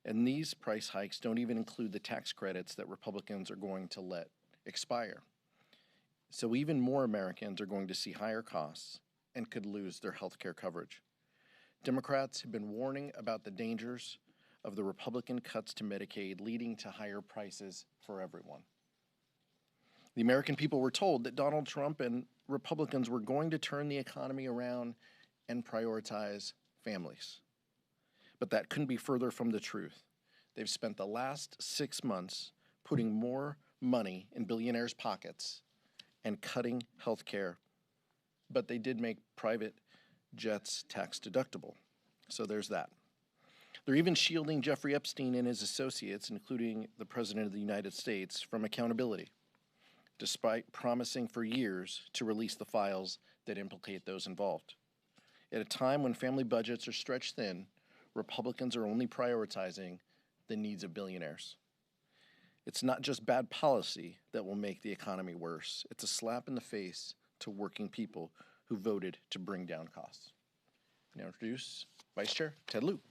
And these price hikes don't even include the tax credits that Republicans are going to let expire. So even more Americans are going to see higher costs and could lose their health care coverage. Democrats have been warning about the dangers of the Republican cuts to Medicaid leading to higher prices for everyone. The American people were told that Donald Trump and Republicans were going to turn the economy around and prioritize families. But that couldn't be further from the truth. They've spent the last 6 months putting more money in billionaires' pockets and cutting health care. But they did make private jets tax deductible. So there's that. They're even shielding Jeffrey Epstein and his associates, including the President of the United States, from accountability, despite promising for years to release the files that implicate those involved. At a time when family budgets are stretched thin, Republicans are only prioritizing the needs of billionaires. It's not just bad policy that will make the economy worse. It's a slap in the face to working people who voted to bring down costs. Now introduce Vice Chair Ted Lieu.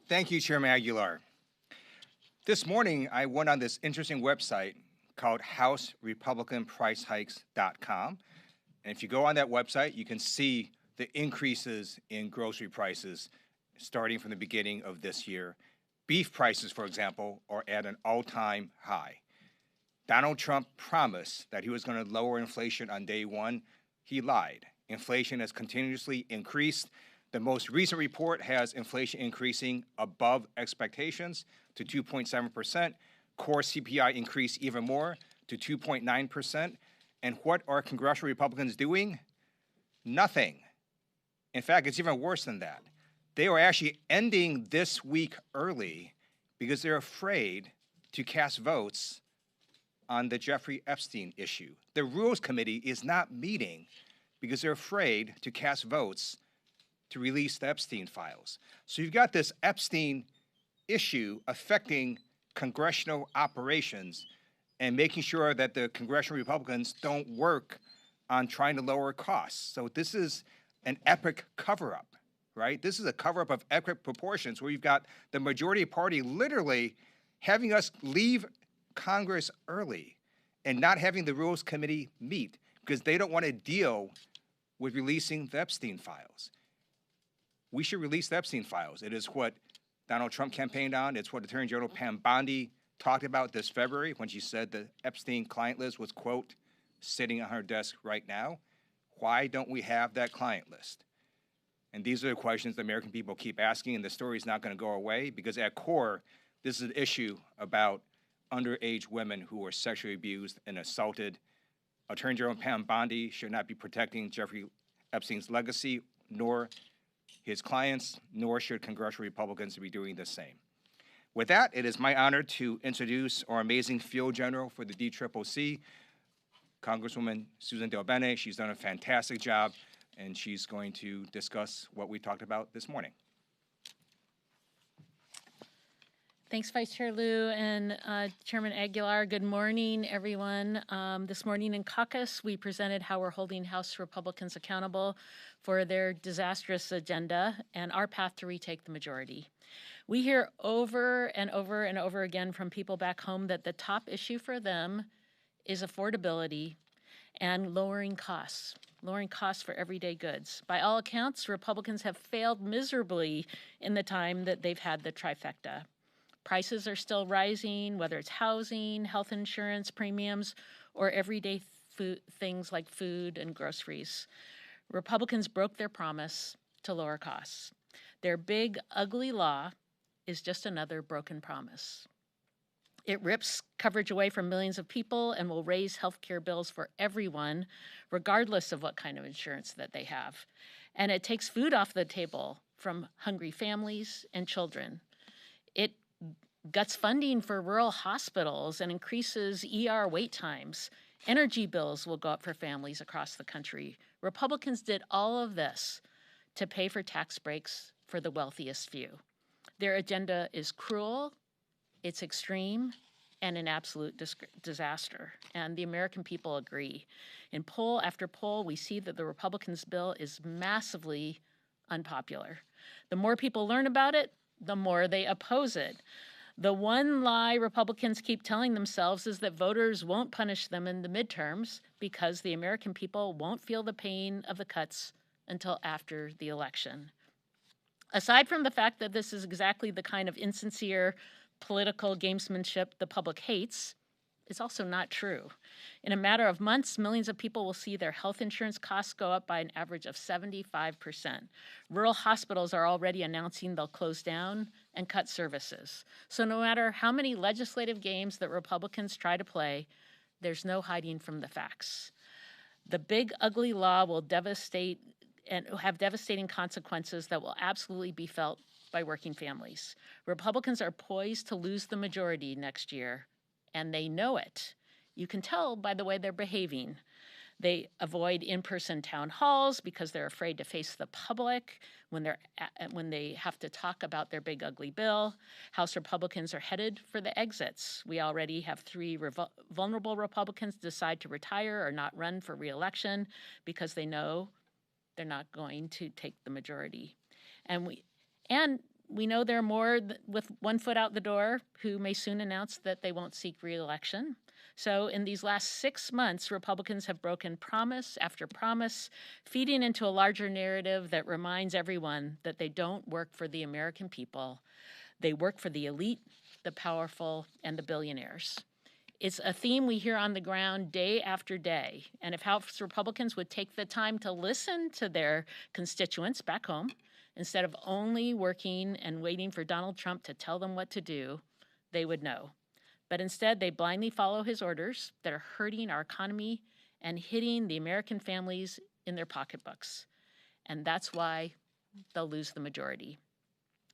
Thank you, Chairman Aguilar. This morning, I went on this interesting website called HouseRepublicanPriceHikes.com. And if you go on that website, you can see the increases in grocery prices starting from the beginning of this year. Beef prices, for example, are at an all-time high. Donald Trump promised that he was going to lower inflation on day one. He lied. Inflation has continuously increased. The most recent report has inflation increasing above expectations to 2.7%. Core CPI increased even more to 2.9%. And what are congressional Republicans doing? Nothing. In fact, it's even worse than that. They are actually ending this week early because they're afraid to cast votes on the Jeffrey Epstein issue. The Rules Committee is not meeting because they're afraid to cast votes to release the Epstein files. So you've got this Epstein issue affecting congressional operations and making sure that the congressional Republicans don't work on trying to lower costs. So this is an epic cover-up, right? This is a cover-up of epic proportions where you've got the majority party literally having us leave Congress early and not having the Rules Committee meet because they don't want to deal with releasing the Epstein files. We should release the Epstein files. It is what Donald Trump campaigned on. It's what Attorney General Pam Bondi talked about this February when she said the Epstein client list was, quote, sitting on her desk right now. Why don't we have that client list? And these are the questions the American people keep asking, and the story is not going to go away because at core, this is an issue about underage women who were sexually abused and assaulted. Attorney General Pam Bondi should not be protecting Jeffrey Epstein's legacy, nor his clients, nor should congressional Republicans be doing the same. With that, it is my honor to introduce our amazing field general for the DCCC, Congresswoman Susan DelBene. She's done a fantastic job, and she's going to discuss what we talked about this morning. Thanks, Vice Chair Lieu and Chairman Aguilar. Good morning, everyone. This morning in caucus, we presented how we're holding House Republicans accountable for their disastrous agenda and our path to retake the majority. We hear over and over and over again from people back home that the top issue for them is affordability and lowering costs for everyday goods. By all accounts, Republicans have failed miserably in the time that they've had the trifecta. Prices are still rising, whether it's housing, health insurance premiums, or everyday things like food and groceries. Republicans broke their promise to lower costs. Their big, ugly law is just another broken promise. It rips coverage away from millions of people and will raise health care bills for everyone, regardless of what kind of insurance that they have. And it takes food off the table from hungry families and children. It guts funding for rural hospitals and increases ER wait times. Energy bills will go up for families across the country. Republicans did all of this to pay for tax breaks for the wealthiest few. Their agenda is cruel, it's extreme, and an absolute disaster. And the American people agree. In poll after poll, we see that the Republicans' bill is massively unpopular. The more people learn about it, the more they oppose it. The one lie Republicans keep telling themselves is that voters won't punish them in the midterms because the American people won't feel the pain of the cuts until after the election. Aside from the fact that this is exactly the kind of insincere political gamesmanship the public hates, it's also not true. In a matter of months, millions of people will see their health insurance costs go up by an average of 75%. Rural hospitals are already announcing they'll close down and cut services. So no matter how many legislative games that Republicans try to play, there's no hiding from the facts. The big ugly law will devastate and have devastating consequences that will absolutely be felt by working families. Republicans are poised to lose the majority next year, and they know it. You can tell by the way they're behaving. They avoid in-person town halls because they're afraid to face the public when they have to talk about their big ugly bill. House Republicans are headed for the exits. We already have 3 vulnerable Republicans decide to retire or not run for re-election because they know they're not going to take the majority. And we know there are more with one foot out the door who may soon announce that they won't seek re-election. So in these last 6 months, Republicans have broken promise after promise, feeding into a larger narrative that reminds everyone that they don't work for the American people. They work for the elite, the powerful, and the billionaires. It's a theme we hear on the ground day after day. And if House Republicans would take the time to listen to their constituents back home, instead of only working and waiting for Donald Trump to tell them what to do, they would know. But instead, they blindly follow his orders that are hurting our economy and hitting the American families in their pocketbooks. And that's why they'll lose the majority.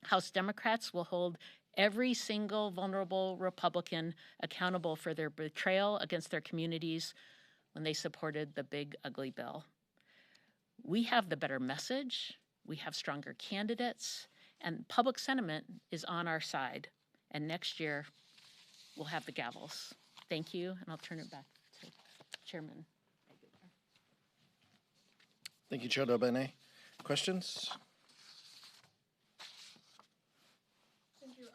House Democrats will hold every single vulnerable Republican accountable for their betrayal against their communities when they supported the big ugly bill. We have the better message. We have stronger candidates, and public sentiment is on our side. And next year, we'll have the gavels. Thank you, and I'll turn it back to Chairman. Thank you, Chair Delbene. Questions? Thank you.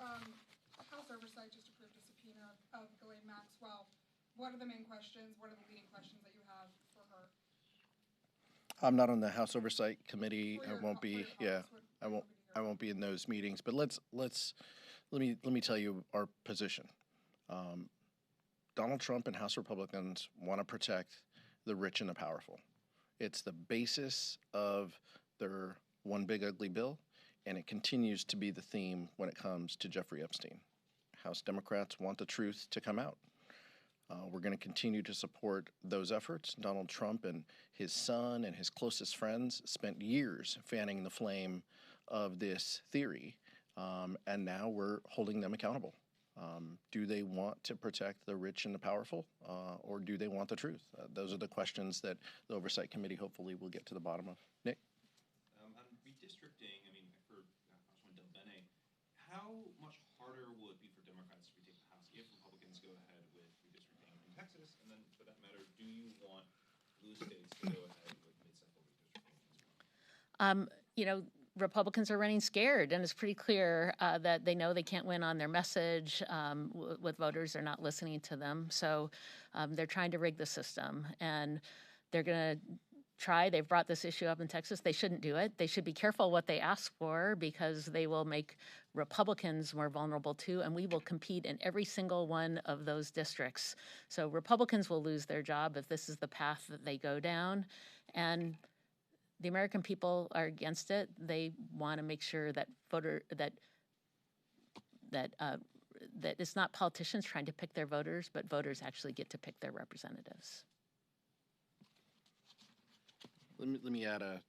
House Oversight just approved a subpoena of Ghislaine Maxwell. What are the main questions? What are the leading questions that you have for her? I'm not on the House Oversight Committee. For your I won't co- for be. your Yeah, caucus, what- I won't. what would you I won't be in those meetings. But let me tell you our position. Donald Trump and House Republicans want to protect the rich and the powerful. It's the basis of their one big ugly bill, and it continues to be the theme when it comes to Jeffrey Epstein. House Democrats want the truth to come out. We're going to continue to support those efforts. Donald Trump and his son and his closest friends spent years fanning the flame of this theory, and now we're holding them accountable. Do they want to protect the rich and the powerful, or do they want the truth? Those are the questions that the Oversight Committee hopefully will get to the bottom of. Nick? On redistricting, I mean, for Congressman Delbene, how much harder will it be for Democrats to retake the House if Republicans go ahead with redistricting in Texas? And then, for that matter, do you want blue states to go ahead with mid-cycle redistricting as well? You know, Republicans are running scared, and it's pretty clear that they know they can't win on their message with voters. They're not listening to them. So they're trying to rig the system, and they're going to try. They've brought this issue up in Texas. They shouldn't do it. They should be careful what they ask for because they will make Republicans more vulnerable too, and we will compete in every single one of those districts. So Republicans will lose their job if this is the path that they go down, and the American people are against it. They want to make sure that that it's not politicians trying to pick their voters, but voters actually get to pick their representatives. Let me add a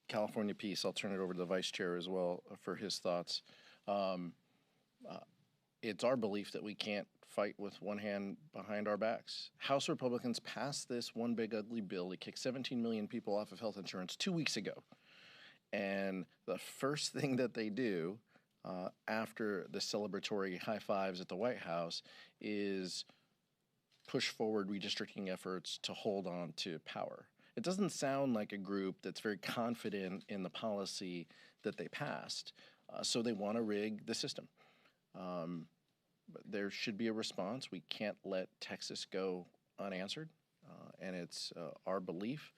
California piece. I'll turn it over to the Vice Chair as well for his thoughts. It's our belief that we can't fight with one hand behind our backs. House Republicans passed this one big ugly bill to kick 17 million people off of health insurance 2 weeks ago. And the first thing that they do after the celebratory high fives at the White House is push forward redistricting efforts to hold on to power. It doesn't sound like a group that's very confident in the policy that they passed. So they want to rig the system. But there should be a response. We can't let Texas go unanswered, and it's our belief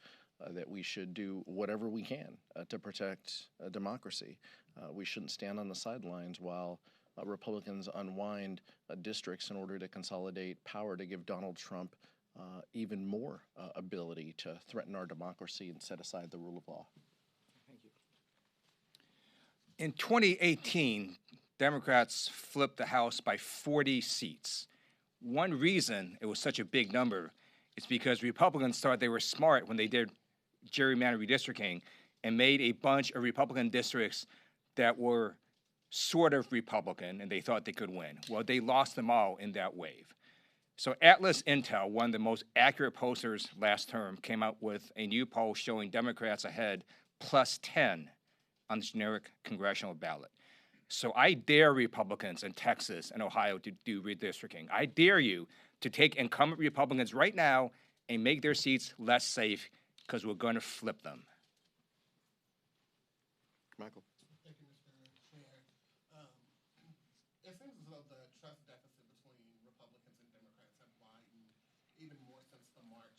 that we should do whatever we can to protect democracy. We shouldn't stand on the sidelines while Republicans unwind districts in order to consolidate power to give Donald Trump even more ability to threaten our democracy and set aside the rule of law. Thank you. In 2018, Democrats flipped the House by 40 seats. One reason it was such a big number is because Republicans thought they were smart when they did gerrymandered redistricting and made a bunch of Republican districts that were sort of Republican, and they thought they could win. Well, they lost them all in that wave. So Atlas Intel, one of the most accurate pollsters last term, came out with a new poll showing Democrats ahead +10 on the generic congressional ballot. So I dare Republicans in Texas and Ohio to do redistricting. I dare you to take incumbent Republicans right now and make their seats less safe, because we're going to flip them. Michael. Thank you, Mr. Chair. It seems as though the trust deficit between Republicans and Democrats have widened even more since the March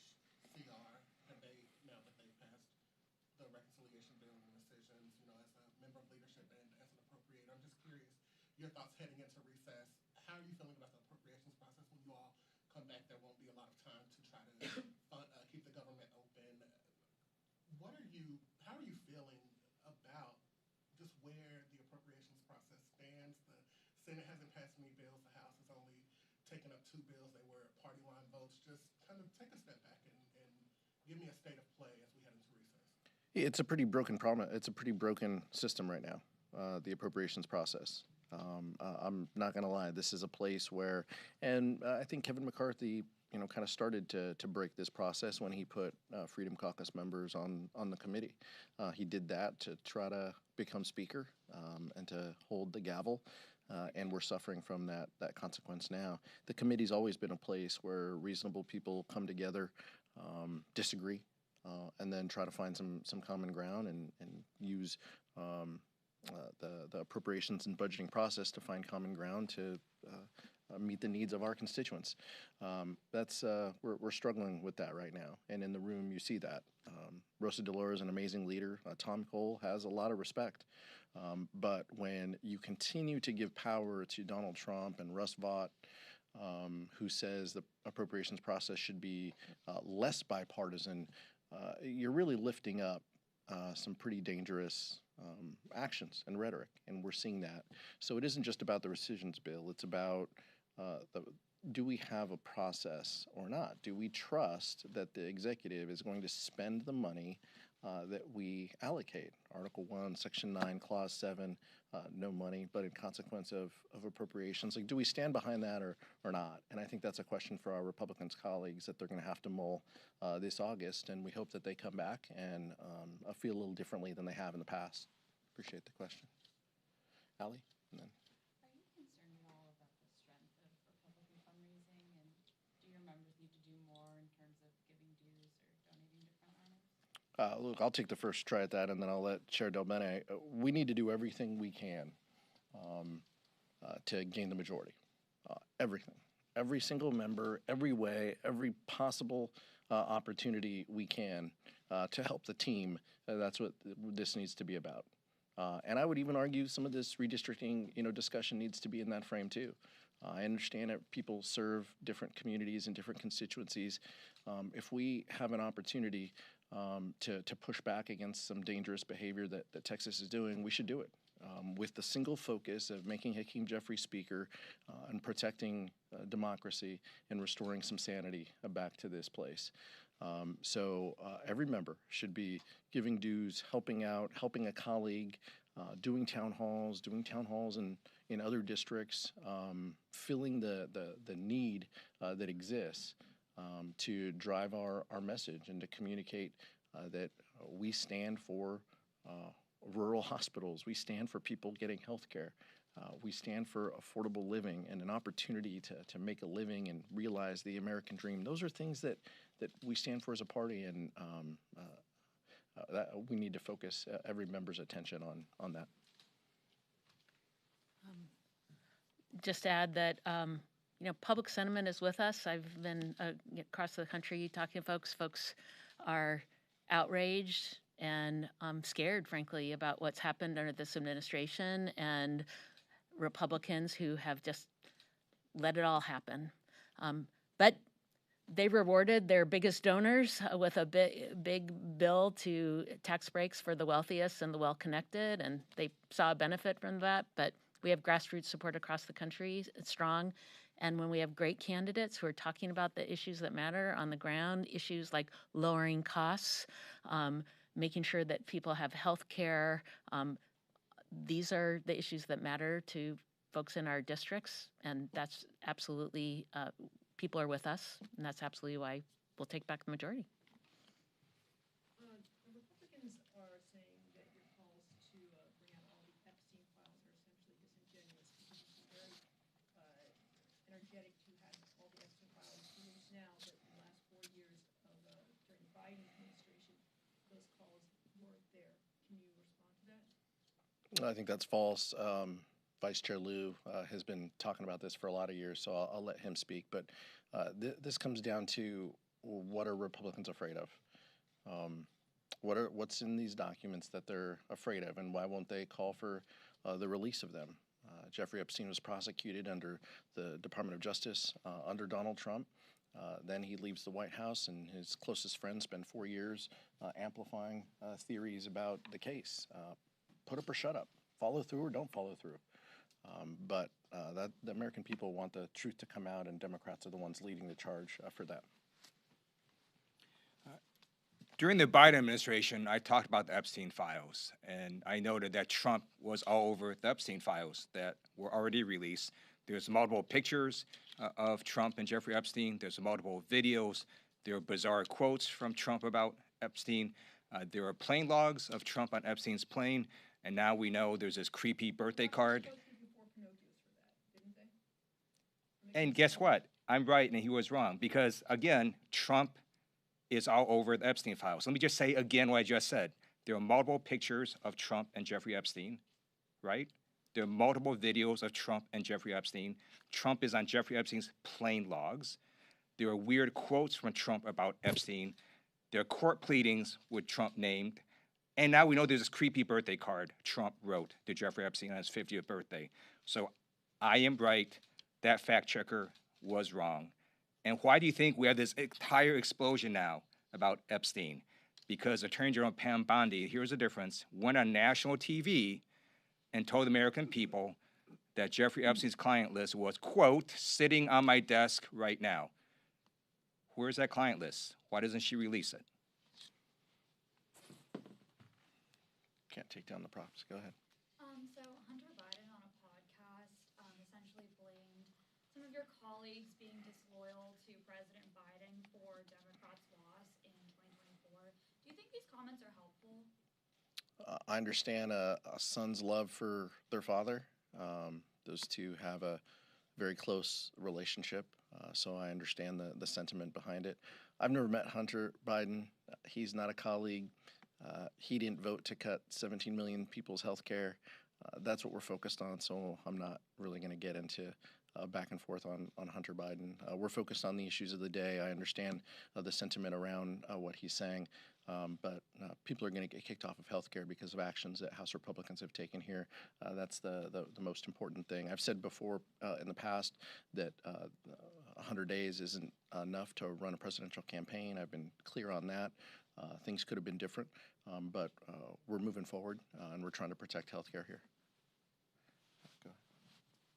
CR debate, now that they've passed the reconciliation bill and decisions, you know, as a member of leadership and as an appropriator. I'm just curious, your thoughts heading into recess. How are you feeling about the appropriations process when you all come back? There won't be a lot of time to try to keep the government open. How are you feeling about just where the appropriations process stands? The Senate hasn't passed any bills. The House has only taken up 2 bills. They were party line votes. Just kind of take a step back and give me a state of play as we head into recess. It's a pretty broken problem. It's a pretty broken system right now, the appropriations process. I'm not going to lie. This is a place where, and I think Kevin McCarthy, kind of started to break this process when he put Freedom Caucus members on the committee. He did that to try to become speaker and to hold the gavel, and we're suffering from that consequence now. The committee's always been a place where reasonable people come together, disagree, and then try to find some common ground and use the appropriations and budgeting process to find common ground to meet the needs of our constituents. We're struggling with that right now, and in the room you see that. Rosa DeLauro is an amazing leader. Tom Cole has a lot of respect, but when you continue to give power to Donald Trump and Russ Vought, who says the appropriations process should be less bipartisan, you're really lifting up some pretty dangerous actions and rhetoric, and we're seeing that. So it isn't just about the rescissions bill, it's about do we have a process or not? Do we trust that the executive is going to spend the money that we allocate? Article 1, Section 9, Clause 7, no money, but in consequence of appropriations. Like, do we stand behind that or not? And I think that's a question for our Republicans colleagues that they're going to have to mull this August, and we hope that they come back and feel a little differently than they have in the past. Appreciate the question. Allie? And then. Are you concerned at all about the strength of Republican fundraising, and do your members need to do more in terms of giving dues or donating to front runners? Look, I'll take the first try at that, and then I'll let Chair Del Bene. We need to do everything we can to gain the majority. Everything. Every single member, every way, every possible opportunity we can to help the team. That's what this needs to be about. And I would even argue some of this redistricting, discussion needs to be in that frame too. I understand that people serve different communities and different constituencies. If we have an opportunity to push back against some dangerous behavior that Texas is doing, we should do it with the single focus of making Hakeem Jeffrey speaker and protecting democracy and restoring some sanity back to this place. So every member should be giving dues, helping out, helping a colleague, doing town halls in other districts, filling the need that exists to drive our message and to communicate that we stand for rural hospitals, we stand for people getting health care, we stand for affordable living and an opportunity to make a living and realize the American dream. Those are things that we stand for as a party, and that we need to focus every member's attention on that. Just add that, public sentiment is with us. I've been across the country talking to folks. Folks are outraged and scared, frankly, about what's happened under this administration, and Republicans who have just let it all happen. But they rewarded their biggest donors with a big bill to tax breaks for the wealthiest and the well-connected, and they saw a benefit from that. But we have grassroots support across the country. It's strong. And when we have great candidates who are talking about the issues that matter on the ground, issues like lowering costs, making sure that people have health care, these are the issues that matter to folks in our districts. And that's absolutely, people are with us, and that's absolutely why we'll take back the majority. The Republicans are saying that your calls to bring out all the Epstein files are essentially disingenuous because you've been very energetic to have all the Epstein files released now, but in the last 4 years during the Biden administration, those calls weren't there. Can you respond to that? I think that's false. Vice Chair Lieu has been talking about this for a lot of years, so I'll let him speak. But this comes down to, what are Republicans afraid of? What's in these documents that they're afraid of, and why won't they call for the release of them? Jeffrey Epstein was prosecuted under the Department of Justice under Donald Trump. Then he leaves the White House, and his closest friends spend 4 years amplifying theories about the case. Put up or shut up. Follow through or don't follow through. But the American people want the truth to come out, and Democrats are the ones leading the charge for that. During the Biden administration, I talked about the Epstein files, and I noted that Trump was all over the Epstein files that were already released. There's multiple pictures of Trump and Jeffrey Epstein. There's multiple videos. There are bizarre quotes from Trump about Epstein. There are plane logs of Trump on Epstein's plane, and now we know there's this creepy birthday card. And guess what? I'm right and he was wrong, because, again, Trump is all over the Epstein files. Let me just say again what I just said. There are multiple pictures of Trump and Jeffrey Epstein, right? There are multiple videos of Trump and Jeffrey Epstein. Trump is on Jeffrey Epstein's plane logs. There are weird quotes from Trump about Epstein. There are court pleadings with Trump named. And now we know there's this creepy birthday card Trump wrote to Jeffrey Epstein on his 50th birthday. So I am right. That fact checker was wrong. And why do you think we have this entire explosion now about Epstein? Because Attorney General Pam Bondi, here's the difference, went on national TV and told the American people that Jeffrey Epstein's client list was, quote, sitting on my desk right now. Where's that client list? Why doesn't she release it? Can't take down the props. Go ahead. So Hunter Biden on a podcast essentially blamed some of your colleagues being disloyal to President Biden for Democrats' loss in 2024. Do you think these comments are helpful? I understand a son's love for their father. Those two have a very close relationship, so I understand the sentiment behind it. I've never met Hunter Biden. He's not a colleague. He didn't vote to cut 17 million people's health care. That's what we're focused on, so I'm not really going to get into back and forth on Hunter Biden. We're focused on the issues of the day. I understand the sentiment around what he's saying, but people are going to get kicked off of health care because of actions that House Republicans have taken here. That's the most important thing. I've said before in the past that 100 days isn't enough to run a presidential campaign. I've been clear on that. Things could have been different, but we're moving forward, and we're trying to protect health care here. Go ahead.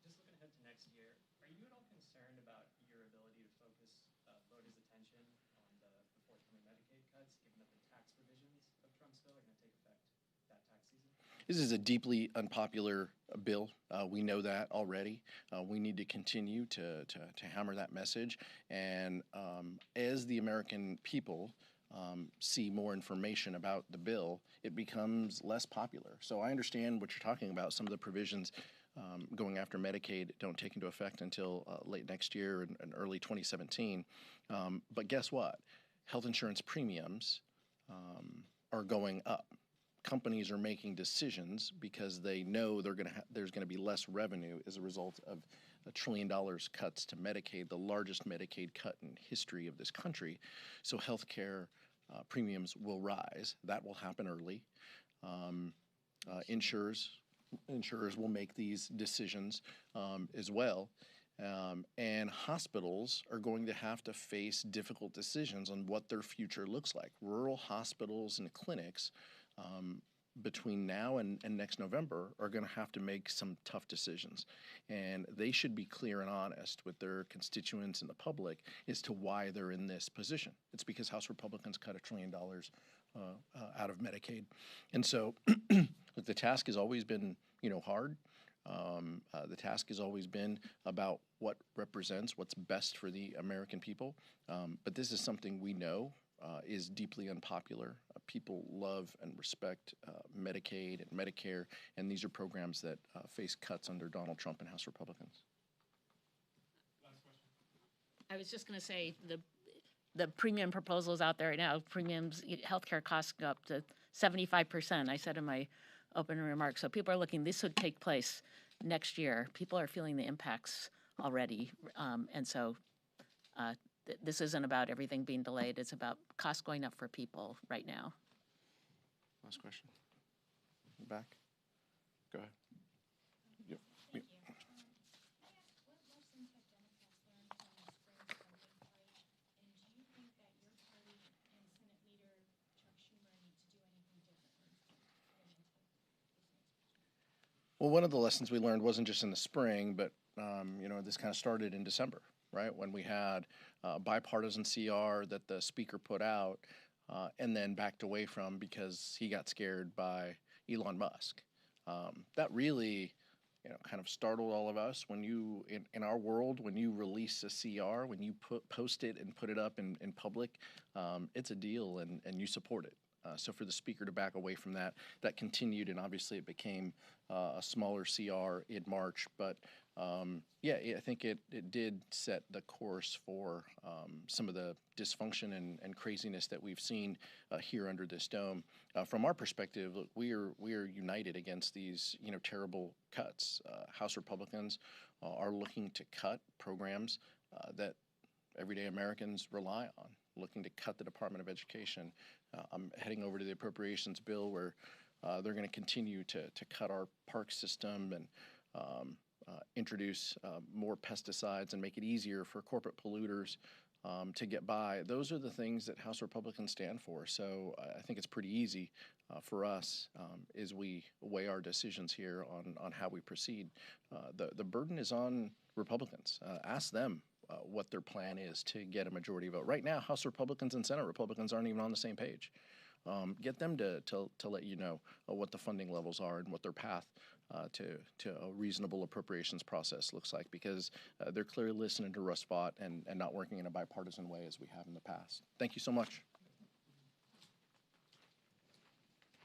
Just looking ahead to next year, are you at all concerned about your ability to focus voters' attention on the forthcoming Medicaid cuts, given that the tax provisions of Trump's bill are going to take effect that tax season? This is a deeply unpopular bill. We know that already. We need to continue to hammer that message. And as the American people see more information about the bill, it becomes less popular. So I understand what you're talking about. Some of the provisions going after Medicaid don't take into effect until late next year and early 2017. But guess what? Health insurance premiums are going up. companies are making decisions because they know there's going to be less revenue as a result of $1 trillion cuts to Medicaid, the largest Medicaid cut in history of this country. So healthcare premiums will rise. That will happen early. Insurers will make these decisions as well. And hospitals are going to have to face difficult decisions on what their future looks like. Rural hospitals and clinics between now and next November are going to have to make some tough decisions. And they should be clear and honest with their constituents and the public as to why they're in this position. It's because House Republicans cut $1 trillion out of Medicaid. And so look, the task has always been, hard. The task has always been about what represents what's best for the American people. But this is something we know is deeply unpopular. People love and respect Medicaid and Medicare, and these are programs that face cuts under Donald Trump and House Republicans. I was just going to say the premium proposals out there right now, healthcare costs go up to 75%. I said in my opening remarks. So people are looking, this would take place next year. People are feeling the impacts already. And so this isn't about everything being delayed. It's about costs going up for people right now. Last question. Back. Go ahead. Yep. Thank you. Can I ask, what lessons have Democrats learned from the spring funding fight? And do you think that your party and Senate Leader Chuck Schumer need to do anything differently heading into this next budget? Well, one of the lessons we learned wasn't just in the spring, but this kind of started in December, right? When we had a bipartisan CR that the speaker put out and then backed away from because he got scared by Elon Musk. That really, kind of startled all of us. When you, in our world, when you release a CR, when you post it and put it up in public, it's a deal and you support it. So for the speaker to back away from that, that continued, and obviously it became a smaller CR in March. But I think it did set the course for some of the dysfunction and craziness that we've seen here under this dome. From our perspective, look, we are united against these terrible cuts. House Republicans are looking to cut programs that everyday Americans rely on, looking to cut the Department of Education. I'm heading over to the appropriations bill where they're going to continue to cut our park system and introduce more pesticides and make it easier for corporate polluters to get by. Those are the things that House Republicans stand for. So I think it's pretty easy for us as we weigh our decisions here on how we proceed. The burden is on Republicans. Ask them what their plan is to get a majority vote. Right now, House Republicans and Senate Republicans aren't even on the same page. Get them to let you know what the funding levels are and what their path to a reasonable appropriations process looks like, because they're clearly listening to Russ Vought and not working in a bipartisan way as we have in the past. Thank you so much.